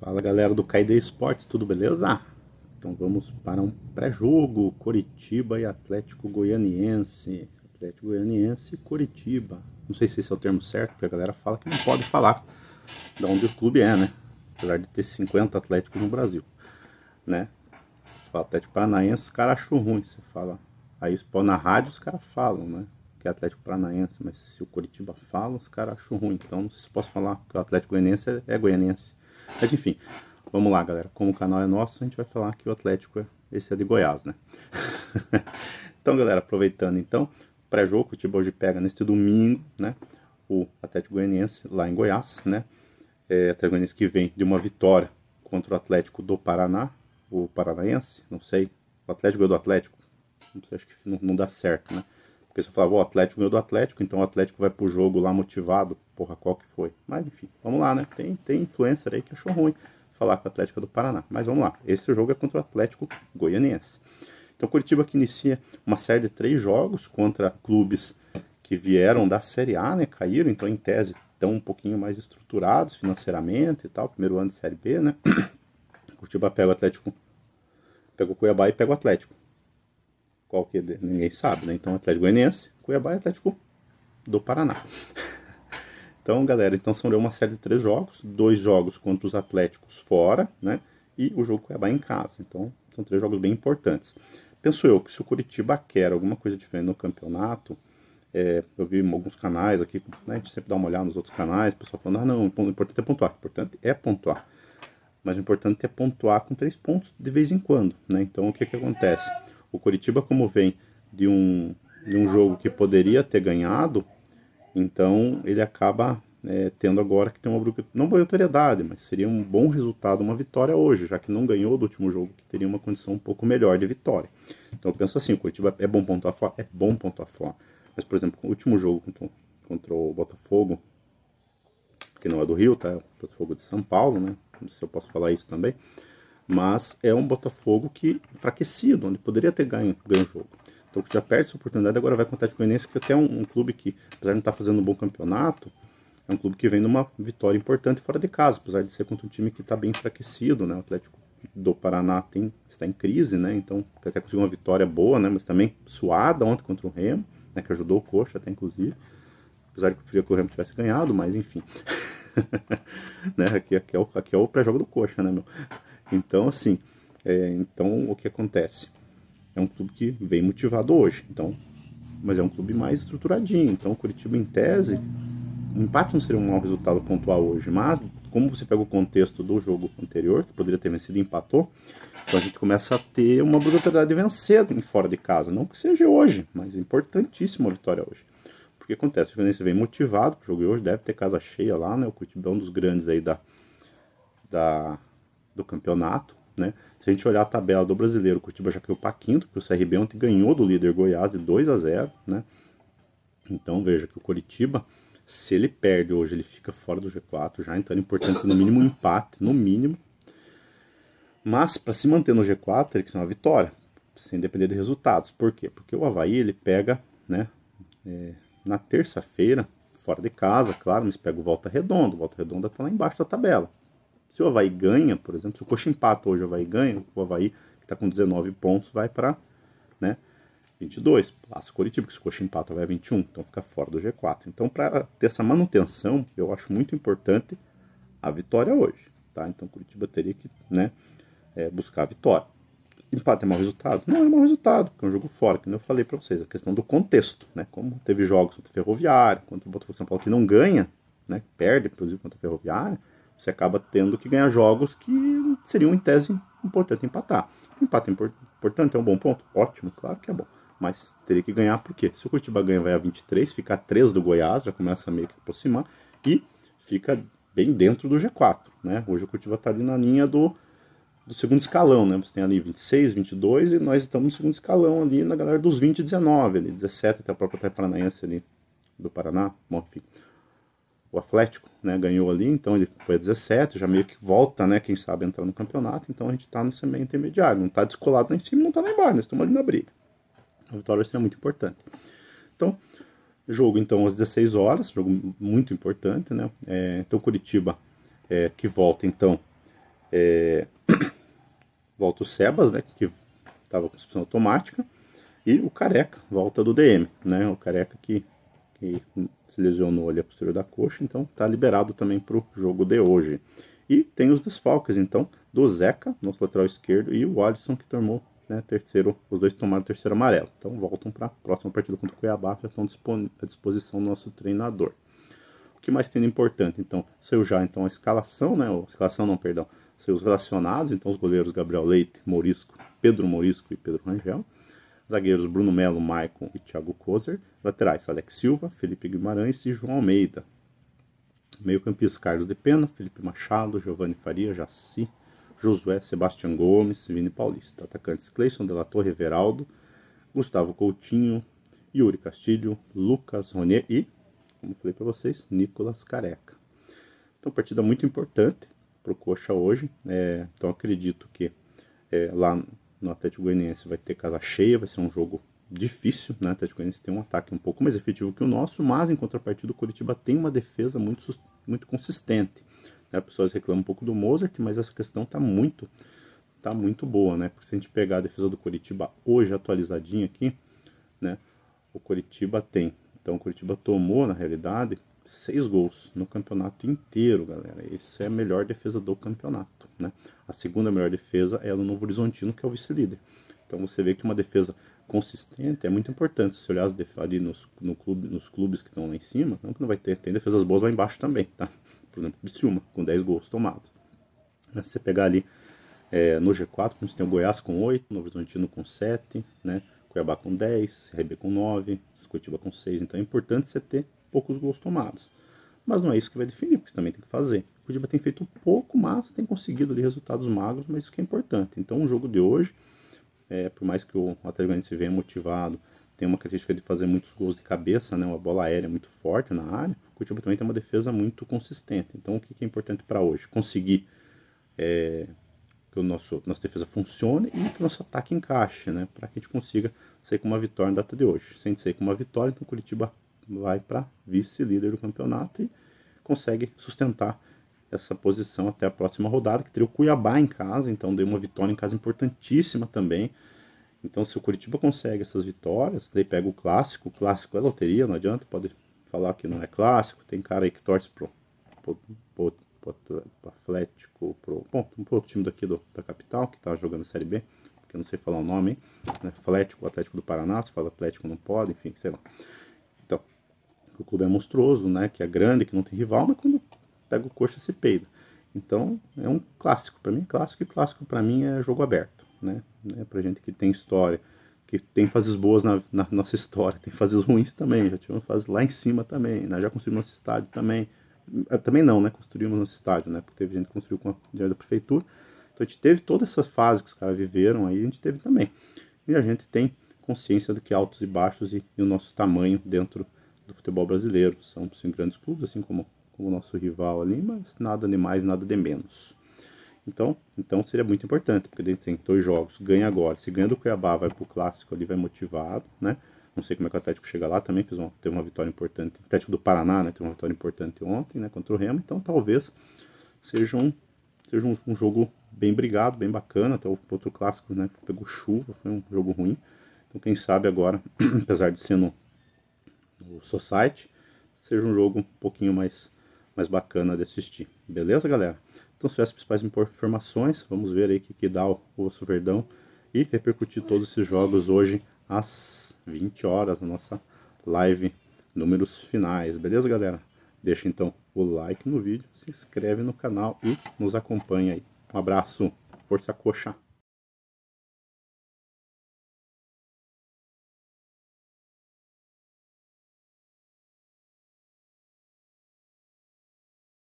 Fala galera do KD Esportes, tudo beleza? Então vamos para um pré-jogo, Coritiba e Atlético Goianiense. Atlético Goianiense e Coritiba. Não sei se esse é o termo certo, porque a galera fala que não pode falar de onde o clube é, né? Apesar de ter 50 Atléticos no Brasil, né? Você fala Atlético Paranaense, os caras acham ruim. Você fala, aí na rádio os caras falam, né? Que é Atlético Paranaense, mas se o Coritiba fala, os caras acham ruim. Então não sei se posso falar que o Atlético Goianiense é goianiense. Mas enfim, vamos lá galera, como o canal é nosso, a gente vai falar que o Atlético esse é de Goiás, né? Então galera, aproveitando então, pré-jogo, o Coritiba hoje pega neste domingo, né? O Atlético Goianiense lá em Goiás, né? Atlético Goianiense que vem de uma vitória contra o Atlético do Paraná, o Paranaense, não sei, o Atlético ganhou do Atlético, não sei, acho que não dá certo, né? Porque se eu falar, o Atlético ganhou do Atlético, então o Atlético vai pro jogo lá motivado, porra, qual que foi? Mas enfim, vamos lá, né? Tem influencer aí que achou ruim falar que o Atlético é do Paraná. Mas vamos lá, esse jogo é contra o Atlético Goianiense. Então Coritiba que inicia uma série de 3 jogos contra clubes que vieram da Série A, né? Caíram, então em tese estão um pouquinho mais estruturados financeiramente e tal, primeiro ano de Série B, né? Coritiba pega o Atlético, pega o Cuiabá e pega o Atlético. Qual que é? Ninguém sabe, né? Então Atlético Goianiense, Cuiabá e Atlético do Paraná. Então, galera, então são uma série de 3 jogos, 2 jogos contra os Atléticos fora, né? E o jogo Cuiabá em casa. Então, são 3 jogos bem importantes. Penso eu que se o Coritiba quer alguma coisa diferente no campeonato, eu vi alguns canais aqui, né, a gente sempre dá uma olhada nos outros canais, o pessoal falando, não, o importante é pontuar. O importante é pontuar. Mas o importante é pontuar com 3 pontos de vez em quando, né? Então, o que acontece? O Coritiba, como vem de um jogo que poderia ter ganhado, então ele acaba tendo agora que ter uma não obrigatoriedade, mas seria um bom resultado, uma vitória hoje, já que não ganhou do último jogo, que teria uma condição um pouco melhor de vitória. Então eu penso assim, o Coritiba é bom pontuar fora? É bom pontuar fora. Mas, por exemplo, o último jogo contra o Botafogo, que não é do Rio, tá? É o Botafogo de São Paulo, né? Não sei se eu posso falar isso também. Mas é um Botafogo que enfraquecido, onde poderia ter ganho o jogo. Então já perde essa oportunidade, agora vai com o Atlético Goianiense, que até um clube que, apesar de não estar fazendo um bom campeonato, é um clube que vem numa vitória importante fora de casa, apesar de ser contra um time que está bem enfraquecido, né? O Atlético do Paraná está em crise, né? Então até conseguiu uma vitória boa, né? Mas também suada ontem contra o Remo, né? Que ajudou o Coxa até inclusive, apesar de que eu preferia que o Remo tivesse ganhado, mas enfim. Né? Aqui é o pré-jogo do Coxa, né, meu? Então, assim, então o que acontece? É um clube que vem motivado hoje, então, mas é um clube mais estruturadinho. Então, o Coritiba, em tese, o empate não seria um mau resultado pontual hoje, mas como você pega o contexto do jogo anterior, que poderia ter vencido e empatou, então a gente começa a ter uma obrigatoriedade de vencer fora de casa. Não que seja hoje, mas é importantíssima a vitória hoje. Porque acontece, o Fluminense vem motivado, o jogo de hoje deve ter casa cheia lá, né? O Coritiba é um dos grandes aí do campeonato, né? Se a gente olhar a tabela do brasileiro, o Coritiba já caiu para quinto, porque o CRB ontem ganhou do líder Goiás de 2-0, né? Então veja que o Coritiba, se ele perde hoje, ele fica fora do G4 já, então é importante no mínimo um empate, no mínimo. Mas para se manter no G4, teria que ser uma vitória, sem depender de resultados. Por quê? Porque o Avaí, ele pega, né, na terça-feira, fora de casa, claro, mas pega o Volta Redonda. O Volta Redonda está lá embaixo da tabela. Se o Avaí ganha, por exemplo, se o Coxa empata hoje, o Avaí ganha, o Avaí, que está com 19 pontos, vai para, né, 22. Passa o Coritiba, que se o Coxa empata, vai a 21, então fica fora do G4. Então, para ter essa manutenção, eu acho muito importante a vitória hoje, tá? Então, o Coritiba teria que, né, buscar a vitória. Empate é mau resultado? Não é mau resultado, porque é um jogo fora, como eu falei para vocês, a questão do contexto, né? Como teve jogos contra o Ferroviário, contra o Botafogo São Paulo que não ganha, né? Perde, inclusive, contra o Ferroviário, você acaba tendo que ganhar jogos que seriam, em tese, importante empatar. Empate é importante, é um bom ponto? Ótimo, claro que é bom. Mas teria que ganhar por quê? Se o Curitiba ganha, vai a 23, fica a 3 do Goiás, já começa a meio que aproximar, e fica bem dentro do G4, né? Hoje o Curitiba está ali na linha do segundo escalão, né? Você tem ali 26, 22 e nós estamos no segundo escalão ali na galera dos 20 e 19, ali, 17 até o próprio Atlético Paranaense ali do Paraná. Bom, enfim. O Atlético, né, ganhou ali, então ele foi a 17, já meio que volta, né, quem sabe entrar no campeonato, então a gente tá nesse meio intermediário, não tá descolado lá em cima, não tá lá embaixo, nós estamos ali na briga. A vitória seria muito importante. Então, jogo então às 16 horas, jogo muito importante, né? Então Curitiba que volta então Volta o Sebas, né, que estava com suspensão automática, e o Careca, volta do DM, né, o Careca que se lesionou ali a posterior da coxa, então está liberado também para o jogo de hoje. E tem os desfalques, então, do Zeca, nosso lateral esquerdo, e o Alisson, que tomou, né, terceiro, os dois tomaram o terceiro amarelo. Então voltam para a próxima partida contra o Cuiabá, já estão à disposição do nosso treinador. O que mais tem de importante? Então, saiu já então a escalação, né, a escalação não, perdão, saiu os relacionados, então os goleiros Gabriel Leite, Morisco, Pedro Morisco e Pedro Rangel. Zagueiros Bruno Melo, Maicon e Thiago Kozer. Laterais Alex Silva, Felipe Guimarães e João Almeida. Meio-campistas Carlos de Pena, Felipe Machado, Giovanni Faria, Jaci, Josué, Sebastião Gomes, Vini Paulista. Atacantes Cleison de la Torre, Everaldo, Gustavo Coutinho, Yuri Castilho, Lucas Ronier e, como falei para vocês, Nicolas Careca. Então, partida muito importante para o Coxa hoje. Então, acredito que lá no Atlético Goianiense vai ter casa cheia, vai ser um jogo difícil, né? O Atlético Goianiense tem um ataque um pouco mais efetivo que o nosso, mas em contrapartida o Coritiba tem uma defesa muito consistente. As pessoas reclamam um pouco do Mozart, mas essa questão tá muito boa, né? Porque se a gente pegar a defesa do Coritiba hoje atualizadinha aqui, né? O Coritiba tem, então o Coritiba tomou na realidade 6 gols no campeonato inteiro, galera. Isso é a melhor defesa do campeonato, né? A segunda melhor defesa é a do Novo Horizontino, que é o vice-líder. Então você vê que uma defesa consistente é muito importante. Se olhar ali nos clubes que estão lá em cima, não que não vai ter, tem defesas boas lá embaixo também, tá? Por exemplo, Criciúma, com 10 gols tomados. Mas se você pegar ali no G4, você tem o Goiás com 8, Novo Horizontino com 7, né? Cuiabá com 10, CRB com 9, Curitiba com 6. Então é importante você ter poucos gols tomados. Mas não é isso que vai definir, porque você também tem que fazer. O Curitiba tem feito pouco, mas tem conseguido ali resultados magros, mas isso que é importante. Então o jogo de hoje, por mais que o Atlético Goianiense venha motivado, tem uma característica de fazer muitos gols de cabeça, né, uma bola aérea muito forte na área, o Curitiba também tem uma defesa muito consistente. Então o que é importante para hoje? Conseguir que a nossa defesa funcione e que o nosso ataque encaixe, né, para que a gente consiga sair com uma vitória na data de hoje. Se a gente sair com uma vitória, então o Curitiba vai para vice-líder do campeonato e consegue sustentar essa posição até a próxima rodada, que teria o Cuiabá em casa, então deu uma vitória em casa importantíssima também. Então se o Curitiba consegue essas vitórias, daí pega o clássico é loteria, não adianta, pode falar que não é clássico, tem cara aí que torce pro Atlético, pro outro time daqui da capital, que tá jogando a Série B, porque eu não sei falar o nome, hein? Atlético do Paraná, se fala Atlético não pode, enfim, sei lá. Então, o clube é monstruoso, né? Que é grande, que não tem rival, mas quando pega o Coxa se peida. Então, é um clássico. Para mim é clássico, e clássico para mim é jogo aberto, né? Pra gente que tem história, que tem fases boas na nossa história, tem fases ruins também, já tivemos fases lá em cima também, né? Já construímos nosso estádio também. Também não, né? Construímos nosso estádio, né? Porque teve gente que construiu com a dinheiro da prefeitura. Então a gente teve toda essa fase que os caras viveram aí, a gente teve também. E a gente tem consciência do que altos e baixos e o nosso tamanho dentro do futebol brasileiro. São 5 grandes clubes, assim como o nosso rival ali, mas nada de mais, nada de menos. Então seria muito importante, porque a gente tem 2 jogos, ganha agora. Se ganha do Cuiabá, vai pro clássico ali, vai motivado, né? Não sei como é que o Atlético chega lá, também teve uma vitória importante. O Atlético do Paraná, né, teve uma vitória importante ontem, né, contra o Remo. Então talvez seja um jogo bem brigado, bem bacana. Até o outro clássico, né, pegou chuva, foi um jogo ruim. Então quem sabe agora, apesar de ser no Society, seja um jogo um pouquinho mais bacana de assistir. Beleza, galera? Então são essas principais informações. Vamos ver aí o que dá o Osso Verdão e repercutir todos esses jogos hoje às 20 horas na nossa live números finais. Beleza, galera? Deixa então o like no vídeo, se inscreve no canal e nos acompanha aí. Um abraço, força coxa!